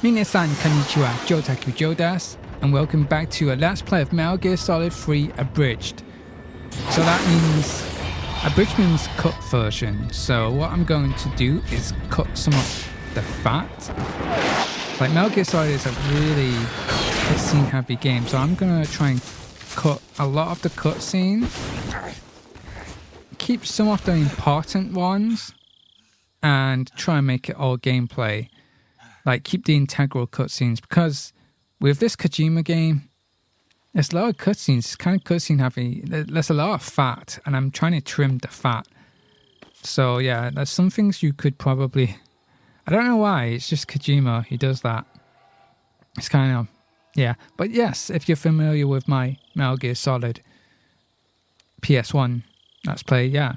Minasan konnichiwa, Jotaku Jodas, and welcome back to a Let's Play of Metal Gear Solid 3 Abridged. So that means Abridged means cut version. So what I'm going to do is cut some of the fat. Like Metal Gear Solid is a really cutscene heavy game, so I'm gonna try and cut a lot of the cutscenes, keep some of the important ones, and try and make it all gameplay. Like, keep the integral cutscenes, because with this Kojima game, there's a lot of cutscenes. It's kind of cutscene heavy. There's a lot of fat, and I'm trying to trim the fat. So yeah, there's some things you could probably... I don't know why, it's just Kojima, he does that. It's kind of... yeah. But yes, if you're familiar with my Metal Gear Solid PS1 Let's Play, yeah.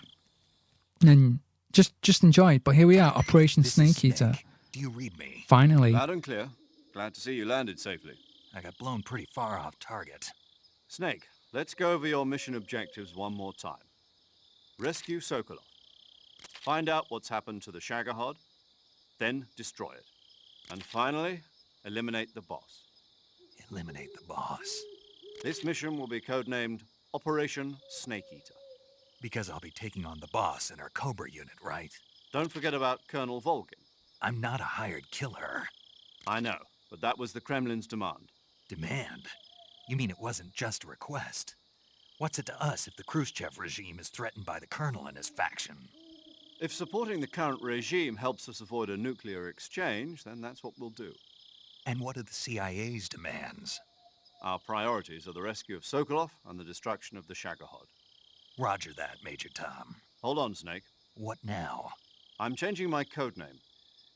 Then just enjoy. But here we are, Operation Snake Eater. Do you read me? Finally. Loud and clear. Glad to see you landed safely. I got blown pretty far off target. Snake, let's go over your mission objectives one more time. Rescue Sokolov. Find out what's happened to the Shagohod, then destroy it. And finally, eliminate the boss. Eliminate the boss. This mission will be codenamed Operation Snake Eater. Because I'll be taking on the boss in our Cobra unit, right? Don't forget about Colonel Volgin. I'm not a hired killer. I know, but that was the Kremlin's demand. Demand? You mean it wasn't just a request? What's it to us if the Khrushchev regime is threatened by the Colonel and his faction? If supporting the current regime helps us avoid a nuclear exchange, then that's what we'll do. And what are the CIA's demands? Our priorities are the rescue of Sokolov and the destruction of the Shagohod. Roger that, Major Tom. Hold on, Snake. What now? I'm changing my codename.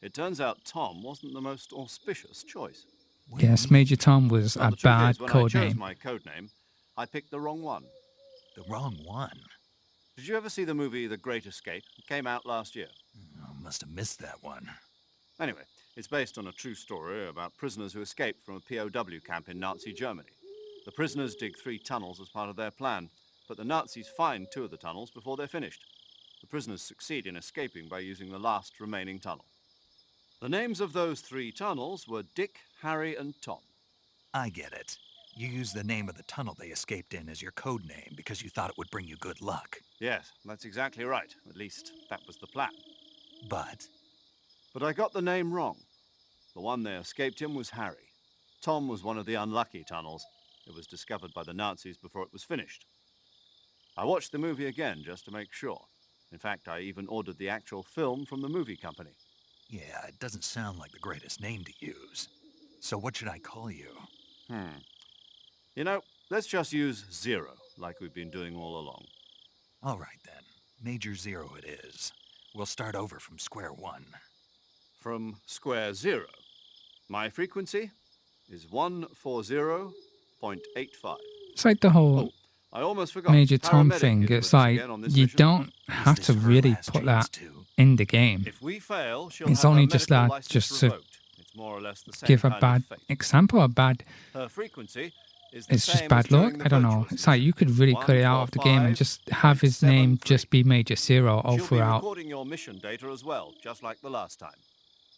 It turns out Tom wasn't the most auspicious choice. Yes, Major Tom was a bad When I chose codename. my codename, I picked the wrong one. The wrong one? Did you ever see the movie The Great Escape? It came out last year. Oh, must have missed that one. Anyway, it's based on a true story about prisoners who escaped from a POW camp in Nazi Germany. The prisoners dig 3 tunnels as part of their plan, but the Nazis find 2 of the tunnels before they're finished. The prisoners succeed in escaping by using the last remaining tunnel. The names of those 3 tunnels were Dick, Harry, and Tom. I get it. You used the name of the tunnel they escaped in as your code name because you thought it would bring you good luck. Yes, that's exactly right. At least, that was the plan. But I got the name wrong. The one they escaped in was Harry. Tom was one of the unlucky tunnels. It was discovered by the Nazis before it was finished. I watched the movie again just to make sure. In fact, I even ordered the actual film from the movie company. yeah, it doesn't sound like the greatest name to use. So what should I call you? You know, let's just use Zero, like we've been doing all along. All right then. Major Zero it is. We'll start over from square one. From square 0. My frequency is 140.85. It's like the whole I almost forgot. Major Tom Paramedic thing. is with It's us like, again on this you mission. don't Is have this to her really last put that dreams too? in the game. If we fail, she'll It's have only her just medical that, license just to revoked. It's more or less the same Give a kind bad of fate. example, a bad... Her frequency is the It's just same bad as during luck. the I don't virtual know. It's like season. you could really cut it out of the game and just have his name just be Major Zero all She'll be throughout. recording your mission data as well, just like the last time.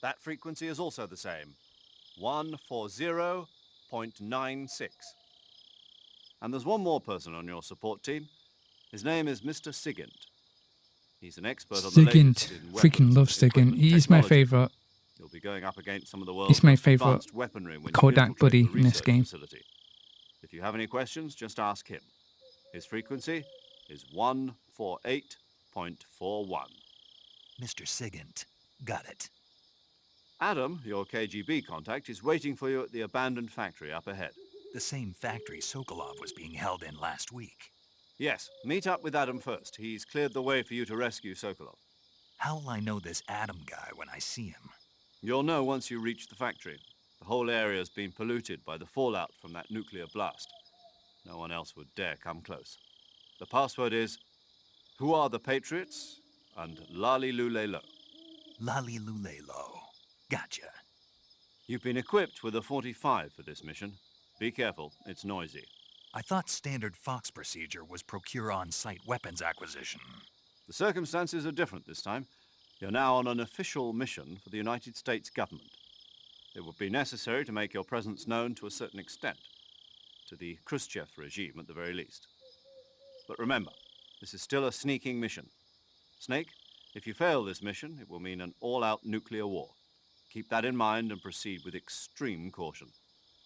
That frequency is also the same. 140.96. And there's one more person on your support team. His name is Mr. Sigint. He's an expert on the Sigint. latest in Freaking weapons love and Sigint. equipment He's my technology. favourite. You'll be going up against some of the world's He's my most favourite advanced weaponry when you Kodak infiltrate buddy the in this research game. facility. If you have any questions, just ask him. His frequency is 148.41. Mr. Sigint. Got it. Adam, your KGB contact, is waiting for you at the abandoned factory up ahead. The same factory Sokolov was being held in last week. Yes, meet up with Adam first. He's cleared the way for you to rescue Sokolov. How will I know this Adam guy when I see him? You'll know once you reach the factory. The whole area's been polluted by the fallout from that nuclear blast. No one else would dare come close. The password is, "Who are the Patriots?" and "Lali Lule Lo." Lali Lulelo. Gotcha. You've been equipped with a 45 for this mission. Be careful, it's noisy. I thought standard Fox procedure was procure on-site weapons acquisition. The circumstances are different this time. You're now on an official mission for the United States government. It would be necessary to make your presence known to a certain extent, to the Khrushchev regime at the very least. But remember, this is still a sneaking mission. Snake, if you fail this mission, it will mean an all-out nuclear war. Keep that in mind and proceed with extreme caution.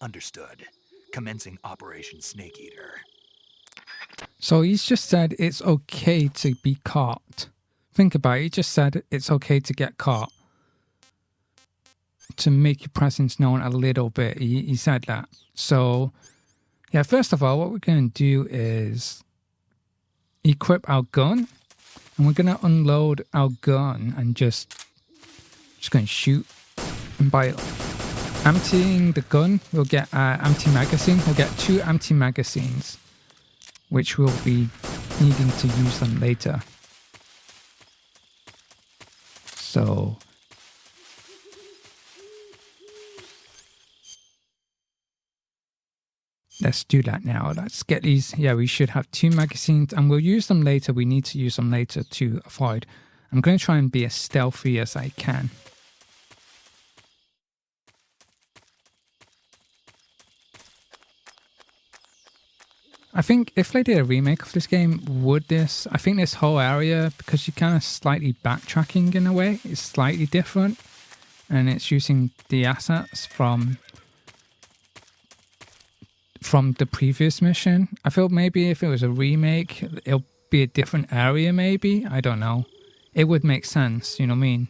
Understood. Commencing Operation Snake Eater. So he's just said it's okay to be caught. Think about it. He just said it's okay to get caught. To make your presence known a little bit. He said that. So, yeah, first of all, what we're going to do is equip our gun. And we're going to unload our gun and just going to shoot. And by emptying the gun, we'll get an empty magazine. We'll get 2 empty magazines, which we'll be needing to use them later. So let's do that now. Let's get these. Yeah, we should have 2 magazines and we'll use them later. We need to use them later to avoid. I'm going to try and be as stealthy as I can. I think if they did a remake of this game, I think this whole area, because you're kind of slightly backtracking in a way, is slightly different. And it's using the assets from the previous mission. I feel maybe if it was a remake, it'll be a different area maybe. I don't know. It would make sense, you know what I mean?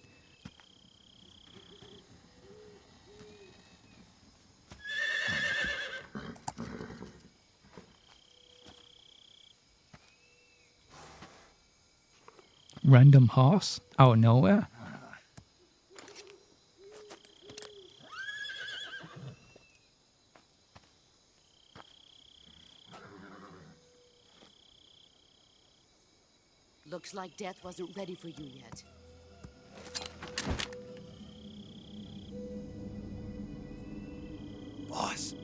Random horse out of nowhere. Looks like death wasn't ready for you yet. Boss,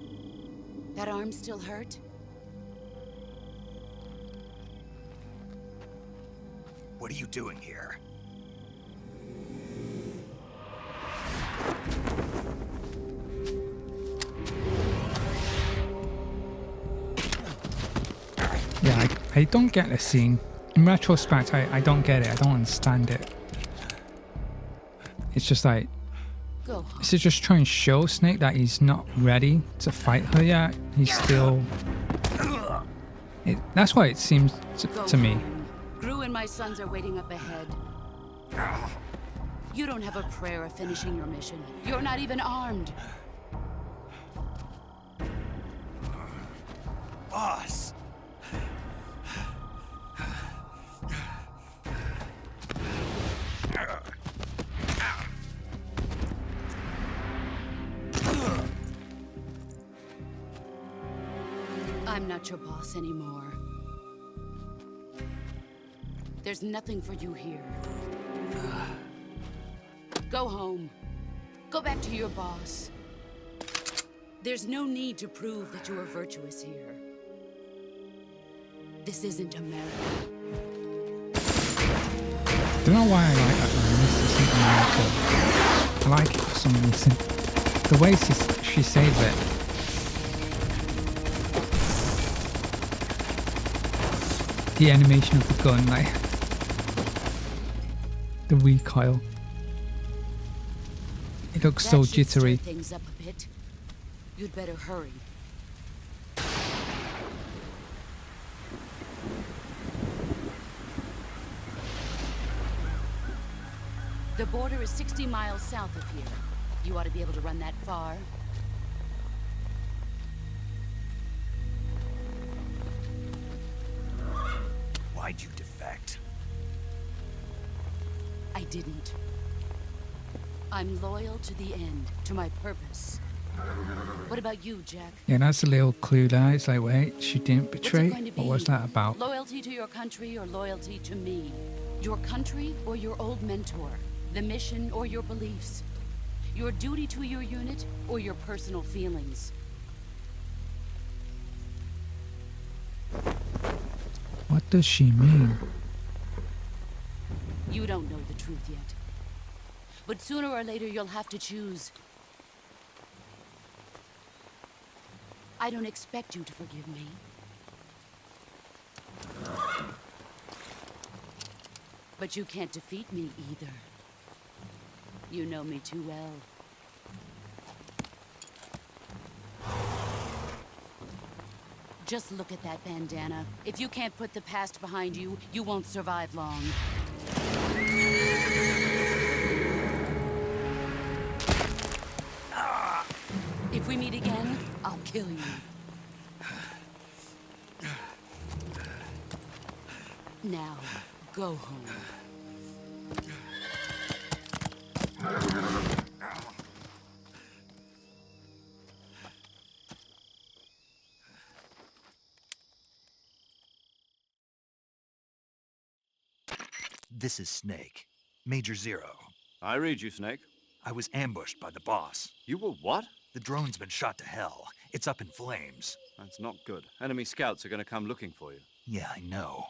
That arm still hurt? what are you doing here? Yeah, I don't get this scene. In retrospect, I don't get it. I don't understand it. It's just like, Go. is it just trying to show Snake that he's not ready to fight her yet? He's still... that's what it seems to me. Gru and my sons are waiting up ahead. You don't have a prayer of finishing your mission. You're not even armed. Boss! I'm not your boss anymore. There's nothing for you here. Go home. Go back to your boss. There's no need to prove that you are virtuous here. This isn't America. Don't know why I like that line. This isn't America. I like it for some reason. The way she says it. The animation of the gun, like the recoil. It looks so That should jittery. stir things up a bit. You'd better hurry. The border is 60 miles south of here. You ought to be able to run that far. Why'd you defect? I didn't. I'm loyal to the end, to my purpose. What about you, Jack? Yeah, that's a little clue there. It's like, wait, she didn't What's betray? it going to be? What was that about? Loyalty to your country or loyalty to me? Your country or your old mentor? The mission or your beliefs? Your duty to your unit or your personal feelings? What does she mean? You don't know the truth yet. But sooner or later you'll have to choose. I don't expect you to forgive me. But you can't defeat me either. You know me too well. Just look at that bandana. If you can't put the past behind you, you won't survive long. If we meet again, I'll kill you. Now, go home. This is Snake. Major Zero. I read you, Snake. I was ambushed by the boss. You were what? The drone's been shot to hell. It's up in flames. That's not good. Enemy scouts are going to come looking for you. Yeah, I know.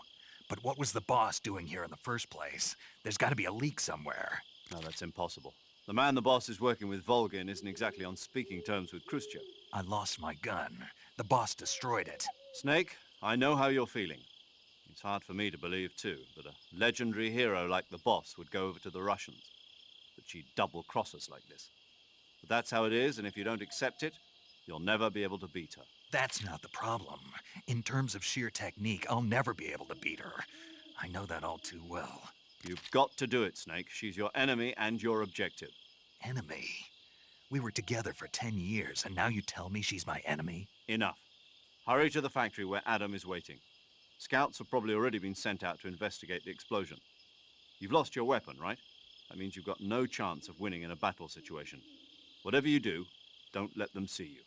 But what was the boss doing here in the first place? There's got to be a leak somewhere. No, that's impossible. The man the boss is working with, Volgin, isn't exactly on speaking terms with Khrushchev. I lost my gun. The boss destroyed it. Snake, I know how you're feeling. It's hard for me to believe, too, that a legendary hero like the boss would go over to the Russians. That she'd double-cross us like this. But that's how it is, and if you don't accept it, you'll never be able to beat her. That's not the problem. In terms of sheer technique, I'll never be able to beat her. I know that all too well. You've got to do it, Snake. She's your enemy and your objective. Enemy? We were together for 10 years, and now you tell me she's my enemy? Enough. Hurry to the factory where Adam is waiting. Scouts have probably already been sent out to investigate the explosion. You've lost your weapon, right? That means you've got no chance of winning in a battle situation. Whatever you do, don't let them see you.